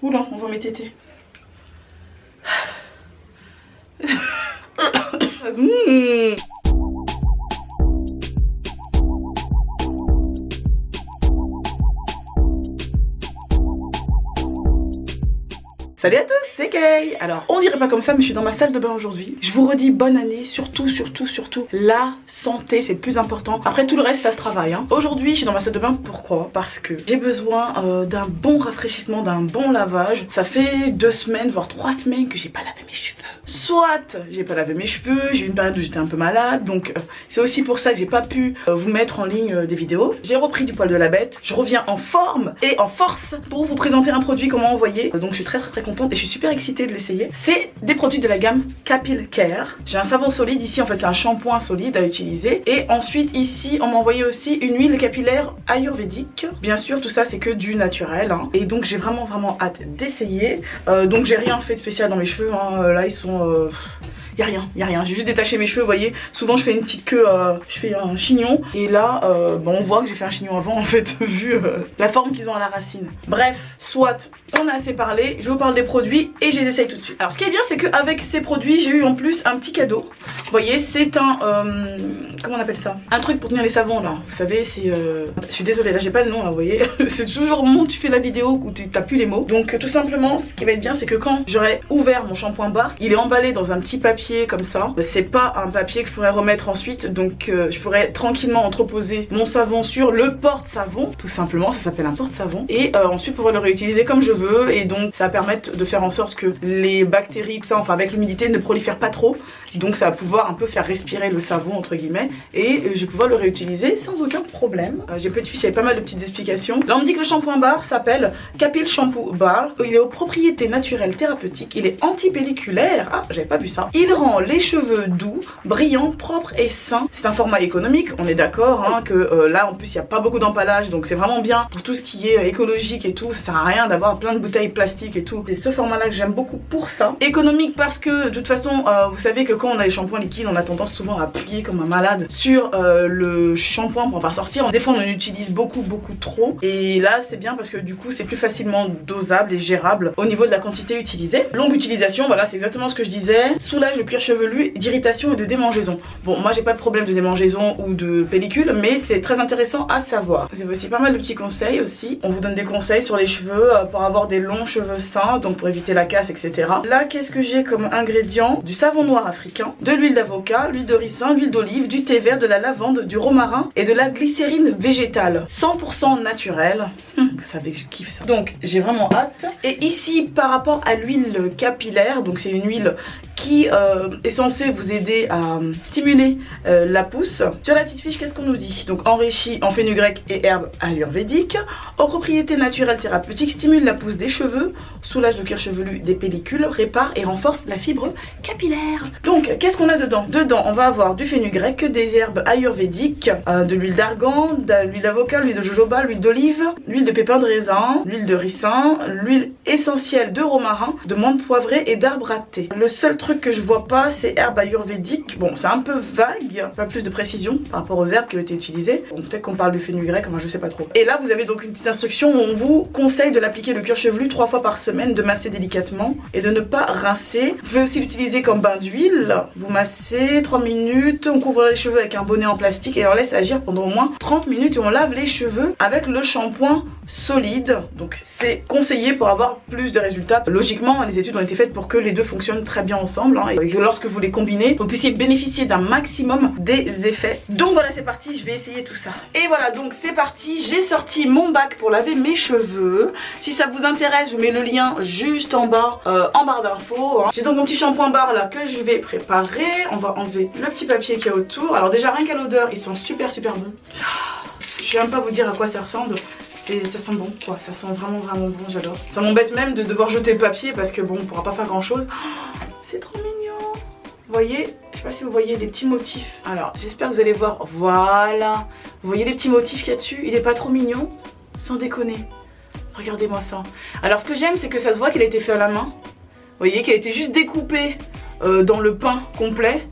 Oula, on voit mes tétés. Salut à tous, c'est Kay. Alors, on dirait pas comme ça, mais je suis dans ma salle de bain aujourd'hui. Je vous redis bonne année, surtout, la santé, c'est le plus important. Après, tout le reste, ça se travaille. Hein. Aujourd'hui, je suis dans ma salle de bain, pourquoi? Parce que j'ai besoin d'un bon rafraîchissement, d'un bon lavage. Ça fait 2 semaines, voire 3 semaines que j'ai pas lavé mes cheveux. Soit j'ai pas lavé mes cheveux, j'ai eu une période où j'étais un peu malade, donc c'est aussi pour ça que j'ai pas pu vous mettre en ligne des vidéos. J'ai repris du poil de la bête, je reviens en forme et en force pour vous présenter un produit qu'on m'a envoyé. Donc je suis très contente et je suis super excitée de l'essayer. C'est des produits de la gamme Capil Care. J'ai un savon solide ici, en fait c'est un shampoing solide à utiliser. Et ensuite ici on m'a envoyé aussi une huile capillaire ayurvédique. Bien sûr tout ça c'est que du naturel. Hein. Et donc j'ai vraiment hâte d'essayer. Donc j'ai rien fait de spécial dans mes cheveux. Hein. Là ils sont... y a rien, j'ai juste détaché mes cheveux, vous voyez. Souvent je fais une petite queue, je fais un chignon. Et là, bon, on voit que j'ai fait un chignon avant en fait, vu la forme qu'ils ont à la racine. Bref, soit on a assez parlé, je vous parle des produits et je les essaye tout de suite. Alors ce qui est bien c'est qu'avec ces produits, j'ai eu en plus un petit cadeau. Vous voyez, c'est un, comment on appelle ça? Un truc pour tenir les savons là, vous savez, c'est... Je suis désolée, là j'ai pas le nom là, vous voyez. C'est toujours au moment où tu fais la vidéo où t'as plus les mots. Donc tout simplement, ce qui va être bien c'est que quand j'aurai ouvert mon shampoing bar, il est emballé dans un petit papier comme ça. C'est pas un papier que je pourrais remettre ensuite, donc je pourrais tranquillement entreposer mon savon sur le porte-savon, tout simplement, ça s'appelle un porte-savon, et ensuite pouvoir le réutiliser comme je veux, et donc ça va permettre de faire en sorte que les bactéries, tout ça, enfin avec l'humidité, ne prolifèrent pas trop, donc ça va pouvoir un peu faire respirer le savon entre guillemets, et je vais pouvoir le réutiliser sans aucun problème. J'ai petit fiche avec pas mal de petites explications. Là on me dit que le shampoing bar s'appelle Capil Shampoo Bar, il est aux propriétés naturelles thérapeutiques, il est antipelliculaire, ah j'avais pas vu ça, il rend les cheveux doux, brillants, propres et sains. C'est un format économique, on est d'accord hein, que là en plus il n'y a pas beaucoup d'emballage, donc c'est vraiment bien pour tout ce qui est écologique et tout. Ça sert à rien d'avoir plein de bouteilles plastiques et tout. C'est ce format là que j'aime beaucoup pour ça. Économique parce que de toute façon vous savez que quand on a les shampoings liquides on a tendance souvent à appuyer comme un malade sur le shampoing pour en faire sortir. Des fois on en utilise beaucoup trop, et là c'est bien parce que du coup c'est plus facilement dosable et gérable au niveau de la quantité utilisée. Longue utilisation, voilà, c'est exactement ce que je disais. Soulage le cuir chevelu d'irritation et de démangeaison. Bon, moi j'ai pas de problème de démangeaison ou de pellicule, mais c'est très intéressant à savoir. Vous avez aussi pas mal de petits conseils aussi. On vous donne des conseils sur les cheveux pour avoir des longs cheveux sains, donc pour éviter la casse, etc. Là, qu'est-ce que j'ai comme ingrédients? Du savon noir africain, de l'huile d'avocat, l'huile de ricin, l'huile d'olive, du thé vert, de la lavande, du romarin et de la glycérine végétale. 100% naturelle. Vous savez que je kiffe ça. Donc j'ai vraiment hâte. Et ici, par rapport à l'huile capillaire, donc c'est une huile qui est censée vous aider à stimuler la pousse. Sur la petite fiche, qu'est-ce qu'on nous dit? Donc enrichi en fenugrec et herbes ayurvédiques, aux propriétés naturelles thérapeutiques, stimule la pousse des cheveux, soulage le cuir chevelu des pellicules, répare et renforce la fibre capillaire. Donc qu'est-ce qu'on a dedans? Dedans on va avoir du fenugrec, des herbes ayurvédiques, de l'huile d'argan, de l'huile d'avocat, l'huile de jojoba, l'huile d'olive, l'huile de pépins de raisin, l'huile de ricin, l'huile essentielle de romarin, de menthe poivrée et d'arbre à thé. Le seul truc que je vois pas c'est herbes ayurvédiques. Bon c'est un peu vague, pas plus de précision par rapport aux herbes qui ont été utilisées. Bon, peut-être qu'on parle du fenugrec, enfin je sais pas trop. Et là vous avez donc une petite instruction où on vous conseille de l'appliquer le cuir chevelu 3 fois par semaine, de masser délicatement et de ne pas rincer. Vous pouvez aussi l'utiliser comme bain d'huile. Vous massez 3 minutes, on couvre les cheveux avec un bonnet en plastique et on laisse agir pendant au moins 30 minutes et on lave les cheveux avec le shampoing solide. Donc c'est conseillé pour avoir plus de résultats. Logiquement les études ont été faites pour que les deux fonctionnent très bien ensemble hein, et que lorsque vous les combinez vous puissiez bénéficier d'un maximum des effets. Donc voilà c'est parti, je vais essayer tout ça. Et voilà donc c'est parti, j'ai sorti mon bac pour laver mes cheveux. Si ça vous intéresse je vous mets le lien juste en bas en barre d'infos hein. J'ai donc mon petit shampoing bar là que je vais préparer. On va enlever le petit papier qu'il y a autour. Alors déjà rien qu'à l'odeur ils sont super bons. Je vais même pas vous dire à quoi ça ressemble. Ça sent bon quoi, ça sent vraiment bon, j'adore. Ça m'embête même de devoir jeter le papier parce que bon on pourra pas faire grand chose. Oh, c'est trop mignon. Vous voyez, je sais pas si vous voyez les petits motifs. Alors j'espère que vous allez voir, voilà. Vous voyez les petits motifs qu'il y a dessus, il est pas trop mignon? Sans déconner. Regardez-moi ça. Alors ce que j'aime c'est que ça se voit qu'il a été fait à la main. Vous voyez qu'il a été juste découpé dans le pain complet.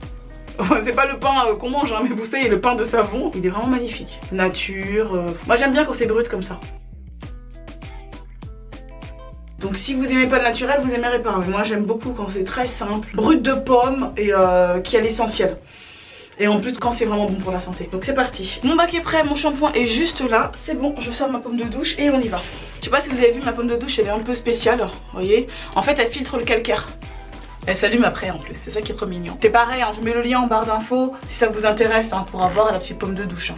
C'est pas le pain qu'on mange, hein, mais vous savez, le pain de savon. Il est vraiment magnifique. Nature. Moi j'aime bien quand c'est brut comme ça. Donc si vous aimez pas le naturel, vous aimerez pas. Mais moi j'aime beaucoup quand c'est très simple, brut de pomme et qui a l'essentiel. Et en plus quand c'est vraiment bon pour la santé. Donc c'est parti. Mon bac est prêt, mon shampoing est juste là. C'est bon, je sors ma pomme de douche et on y va. Je sais pas si vous avez vu, ma pomme de douche elle est un peu spéciale. Vous voyez, en fait elle filtre le calcaire. Elle s'allume après en plus, c'est ça qui est trop mignon. C'est pareil, hein, je mets le lien en barre d'infos si ça vous intéresse hein, pour avoir la petite pomme de douche.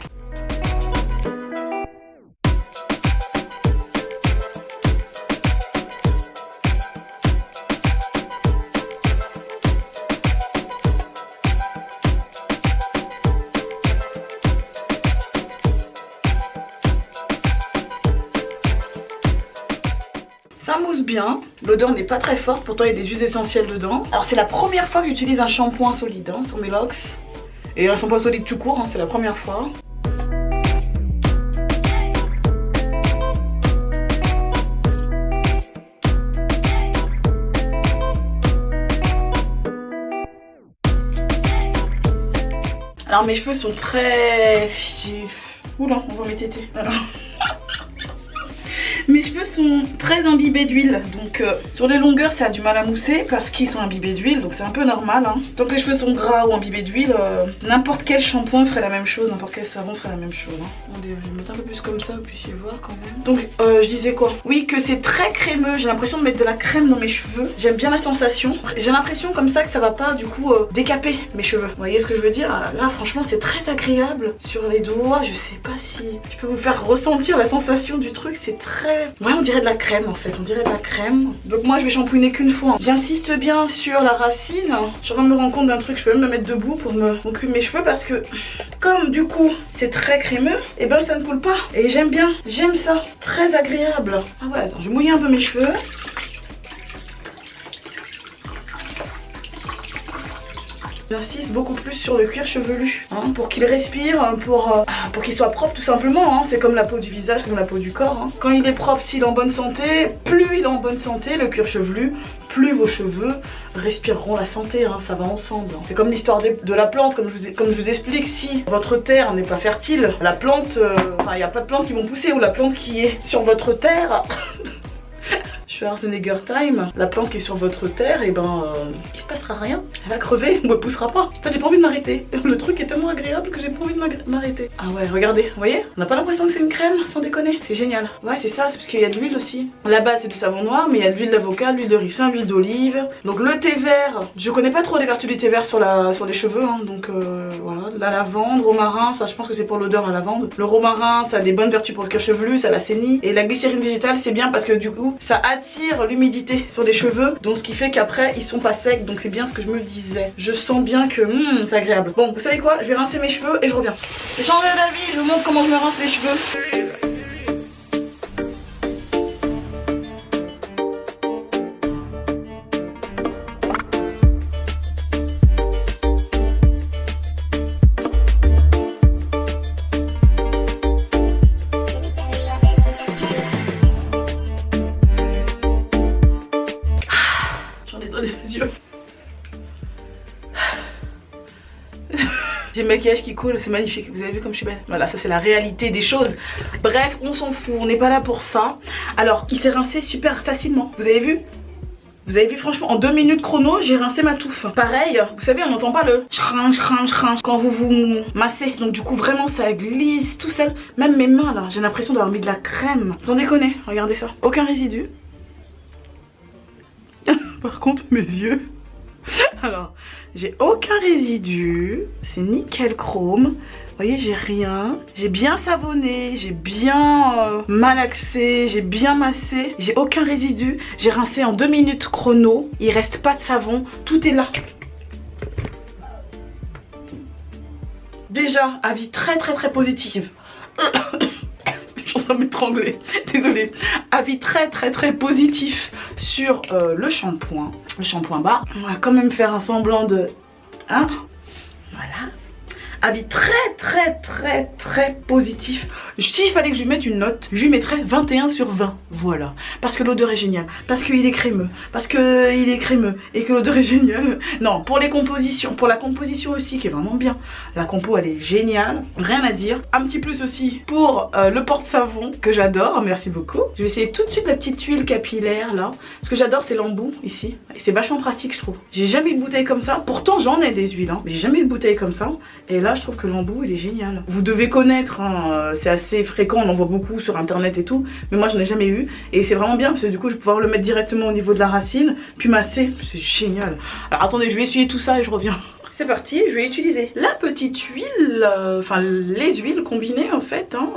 Ça mousse bien, l'odeur n'est pas très forte, pourtant il y a des huiles essentielles dedans. Alors c'est la première fois que j'utilise un shampoing solide hein, sur mes locks. Et un shampoing solide tout court, hein, c'est la première fois. Alors mes cheveux sont très... Oula, on voit mes tétés. Alors... Mes cheveux sont très imbibés d'huile, donc sur les longueurs ça a du mal à mousser parce qu'ils sont imbibés d'huile, donc c'est un peu normal hein. Tant que les cheveux sont gras ou imbibés d'huile, n'importe quel shampoing ferait la même chose, n'importe quel savon ferait la même chose hein. Je vais mettre un peu plus comme ça, vous puissiez voir quand même. Donc je disais quoi? Oui, que c'est très crémeux, j'ai l'impression de mettre de la crème dans mes cheveux. J'aime bien la sensation, j'ai l'impression comme ça que ça va pas du coup décaper mes cheveux. Vous voyez ce que je veux dire? Là franchement c'est très agréable sur les doigts, je sais pas si je peux vous faire ressentir la sensation du truc, c'est très... Ouais, on dirait de la crème en fait, on dirait de la crème. Donc moi je vais shampouiner qu'une fois. J'insiste bien sur la racine. Je suis en train de me rendre compte d'un truc, je peux même me mettre debout pour m'occuper de mes cheveux parce que comme du coup c'est très crémeux, et ben ça ne coule pas. Et j'aime bien, j'aime ça, très agréable. Ah ouais, attends, je vais mouiller un peu mes cheveux. J'insiste beaucoup plus sur le cuir chevelu hein, pour qu'il respire, pour qu'il soit propre tout simplement hein. C'est comme la peau du visage, comme la peau du corps hein. Quand il est propre, s'il est en bonne santé, plus il est en bonne santé, le cuir chevelu, plus vos cheveux respireront la santé hein, ça va ensemble. C'est comme l'histoire de la plante, comme je vous explique, si votre terre n'est pas fertile, la plante, il n'y a pas de plantes qui vont pousser, ou la plante qui est sur votre terre... Schwarzenegger time, la plante qui est sur votre terre, et ben il se passera rien, elle va crever ou elle poussera pas. En fait j'ai pas envie de m'arrêter, le truc est tellement agréable que j'ai pas envie de m'arrêter. Ah ouais regardez, vous voyez, on n'a pas l'impression que c'est une crème, sans déconner, c'est génial. Ouais c'est ça, c'est parce qu'il y a de l'huile aussi. La base c'est du savon noir, mais il y a de l'huile d'avocat, de l'huile de ricin, l'huile d'olive. Donc le thé vert, je connais pas trop les vertus du thé vert sur les cheveux hein, donc voilà. La lavande, romarin, ça je pense que c'est pour l'odeur la lavande. Le romarin ça a des bonnes vertus pour le cuir chevelu, ça l'assainit. Et la glycérine végétale c'est bien parce que du coup ça attire l'humidité sur les cheveux, donc ce qui fait qu'après ils sont pas secs, donc c'est bien ce que je me disais. Je sens bien que c'est agréable. Bon vous savez quoi, je vais rincer mes cheveux et je reviens. J'ai changé d'avis, je vous montre comment je me rince les cheveux. J'ai le maquillage qui coule, c'est magnifique, vous avez vu comme je suis belle. Voilà, ça c'est la réalité des choses. Bref, on s'en fout, on n'est pas là pour ça. Alors, il s'est rincé super facilement, vous avez vu? Vous avez vu franchement, en 2 minutes chrono, j'ai rincé ma touffe. Pareil, vous savez, on n'entend pas le chrinch quand vous massez. Donc du coup, vraiment, ça glisse tout seul. Même mes mains là, j'ai l'impression d'avoir mis de la crème. Sans déconner, regardez ça. Aucun résidu. Par contre, mes yeux... Alors, j'ai aucun résidu, c'est nickel chrome. Vous voyez, j'ai rien. J'ai bien savonné, j'ai bien malaxé, j'ai bien massé. J'ai aucun résidu. J'ai rincé en 2 minutes chrono. Il reste pas de savon, tout est là. Déjà, avis très positif. Je suis en train de m'étrangler, désolée. Avis très positif sur le shampoing bas. On va quand même faire un semblant de... Hein? Voilà. Avis très positif. S'il fallait que je lui mette une note, je lui mettrais 21 sur 20. Voilà. Parce que l'odeur est géniale. Parce qu'il est crémeux. Parce qu'il est crémeux. Et que l'odeur est géniale. Non, pour les compositions. Pour la composition aussi qui est vraiment bien. La compo elle est géniale. Rien à dire. Un petit plus aussi pour le porte-savon que j'adore. Merci beaucoup. Je vais essayer tout de suite la petite huile capillaire là. Ce que j'adore c'est l'embout ici. Et c'est vachement pratique je trouve. J'ai jamais eu de bouteille comme ça. Pourtant j'en ai des huiles. Hein, mais j'ai jamais eu de bouteille comme ça. Et là je trouve que l'embout il est génial. Vous devez connaître. Hein, c'est assez fréquent. On en voit beaucoup sur internet et tout. Mais moi j'en ai jamais eu. Et c'est vraiment bien parce que du coup je vais pouvoir le mettre directement au niveau de la racine. Puis masser. C'est génial. Alors attendez je vais essuyer tout ça et je reviens. C'est parti, je vais utiliser la petite huile, enfin les huiles combinées en fait, hein,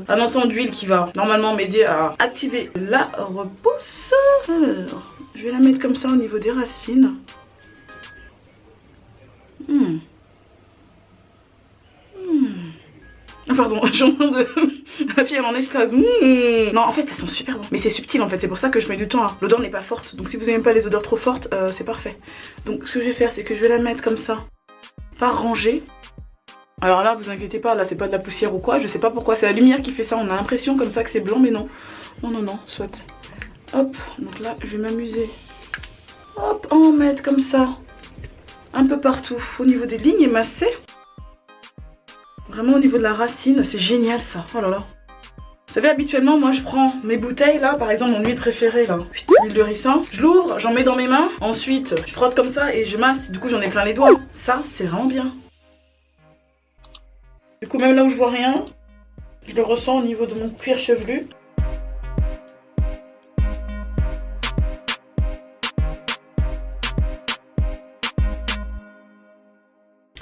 un ensemble d'huile qui va normalement m'aider à activer la repousse. Alors, je vais la mettre comme ça au niveau des racines. Pardon, je suis en train de... La fille elle en extase. Non en fait ça sent super bon. Mais c'est subtil en fait, c'est pour ça que je mets du temps. Hein. L'odeur n'est pas forte, donc si vous n'aimez pas les odeurs trop fortes, c'est parfait. Donc ce que je vais faire c'est que je vais la mettre comme ça, par rangée. Alors là vous inquiétez pas, là c'est pas de la poussière ou quoi, je sais pas pourquoi, c'est la lumière qui fait ça. On a l'impression comme ça que c'est blanc mais non. Non, soit. Hop, donc là je vais m'amuser. Hop, en mettre comme ça. Un peu partout, au niveau des lignes et masser. Vraiment au niveau de la racine, c'est génial ça, oh là là. Vous savez habituellement moi je prends mes bouteilles là, par exemple mon huile préférée là, l'huile de ricin, je l'ouvre, j'en mets dans mes mains, ensuite je frotte comme ça et je masse, du coup j'en ai plein les doigts. Ça c'est vraiment bien. Du coup même là où je vois rien, je le ressens au niveau de mon cuir chevelu.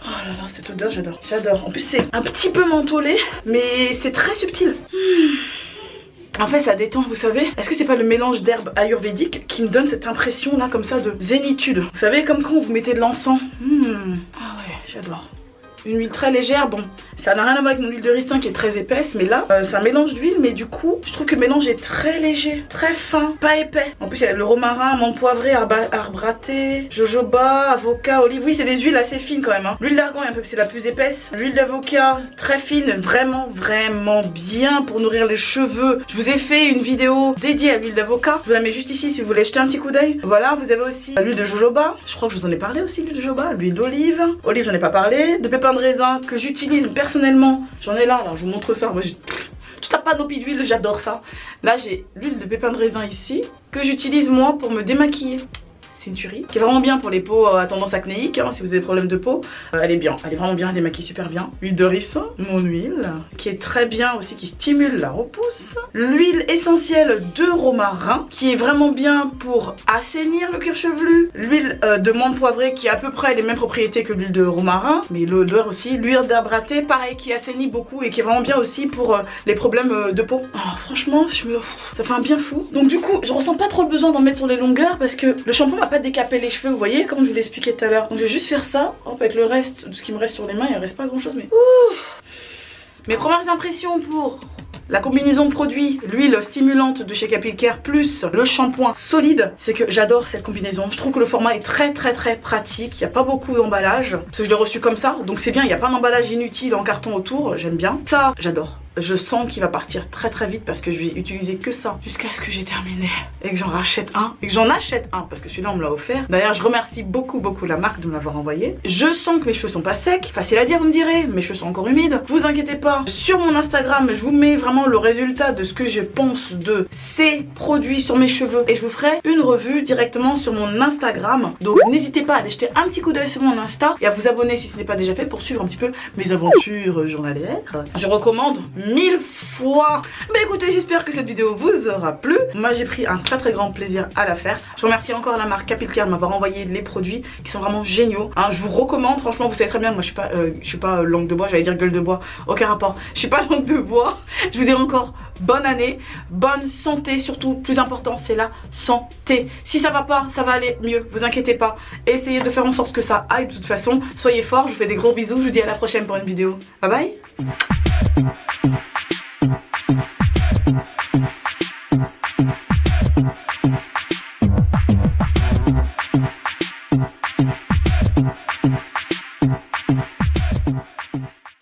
Oh là là, cette odeur, j'adore. J'adore. En plus, c'est un petit peu mentholé, mais c'est très subtil. En fait, ça détend, vous savez. Est-ce que c'est pas le mélange d'herbes ayurvédiques qui me donne cette impression là, comme ça, de zénitude? Vous savez, comme quand vous mettez de l'encens. Ah ouais, j'adore. Une huile très légère, bon, ça n'a rien à voir avec mon huile de ricin qui est très épaisse, mais là, c'est un mélange d'huile, mais du coup, je trouve que le mélange est très léger, très fin, pas épais. En plus, il y a le romarin, menthe poivrée, arbre raté, jojoba, avocat, olive. Oui, c'est des huiles assez fines quand même. Hein. L'huile d'argan, c'est la plus épaisse. L'huile d'avocat, très fine, vraiment bien pour nourrir les cheveux. Je vous ai fait une vidéo dédiée à l'huile d'avocat. Je vous la mets juste ici si vous voulez jeter un petit coup d'œil. Voilà, vous avez aussi l'huile de jojoba. Je crois que je vous en ai parlé aussi, l'huile de jojoba. L'huile d'olive. Olive, j'en ai pas parlé. De pépins de raisin que j'utilise personnellement, j'en ai là, je vous montre ça. Moi, toute la panoplie d'huile, j'adore ça. Là j'ai l'huile de pépins de raisin ici que j'utilise moi pour me démaquiller. C'est une tuerie qui est vraiment bien pour les peaux à tendance acnéique, hein, si vous avez des problèmes de peau. Elle est bien, elle est vraiment bien, elle démaquille super bien. L'huile de ricin, mon huile, qui est très bien aussi, qui stimule la repousse. L'huile essentielle de romarin, qui est vraiment bien pour assainir le cuir chevelu. L'huile de menthe poivrée, qui a à peu près les mêmes propriétés que l'huile de romarin, mais l'odeur aussi. L'huile d'arbre raté, pareil, qui assainit beaucoup et qui est vraiment bien aussi pour les problèmes de peau. Alors franchement, ça fait un bien fou. Donc du coup, je ressens pas trop le besoin d'en mettre sur les longueurs parce que le shampoing va pas décaper les cheveux, vous voyez, comme je vous l'expliquais tout à l'heure. Donc je vais juste faire ça, hop, avec le reste de ce qui me reste sur les mains, il ne reste pas grand chose, mais... Ouh. Mes premières impressions pour la combinaison de produits, l'huile stimulante de chez Capilcare plus le shampoing solide, c'est que j'adore cette combinaison. Je trouve que le format est très pratique, il n'y a pas beaucoup d'emballage, parce que je l'ai reçu comme ça, donc c'est bien, il n'y a pas d'emballage inutile en carton autour, j'aime bien. Ça, j'adore. Je sens qu'il va partir très vite parce que je vais utiliser que ça jusqu'à ce que j'ai terminé et que j'en rachète un et que j'en achète un parce que celui-là on me l'a offert. D'ailleurs je remercie beaucoup la marque de me l'avoir envoyé. Je sens que mes cheveux sont pas secs, facile à dire vous me direz, mes cheveux sont encore humides. Vous inquiétez pas, sur mon Instagram je vous mets vraiment le résultat de ce que je pense de ces produits sur mes cheveux et je vous ferai une revue directement sur mon Instagram. Donc n'hésitez pas à aller jeter un petit coup d'œil sur mon Insta et à vous abonner si ce n'est pas déjà fait pour suivre un petit peu mes aventures journalières. Je recommande 1000 fois. Bah écoutez, j'espère que cette vidéo vous aura plu. Moi j'ai pris un très grand plaisir à la faire. Je remercie encore la marque Capilcare de m'avoir envoyé les produits qui sont vraiment géniaux. Hein, je vous recommande, franchement vous savez très bien, moi je suis pas langue de bois, j'allais dire gueule de bois, aucun rapport. Je suis pas langue de bois. Je vous dis encore bonne année, bonne santé surtout, plus important c'est la santé. Si ça va pas, ça va aller mieux, vous inquiétez pas. Essayez de faire en sorte que ça aille de toute façon. Soyez forts, je vous fais des gros bisous, je vous dis à la prochaine pour une vidéo. Bye bye.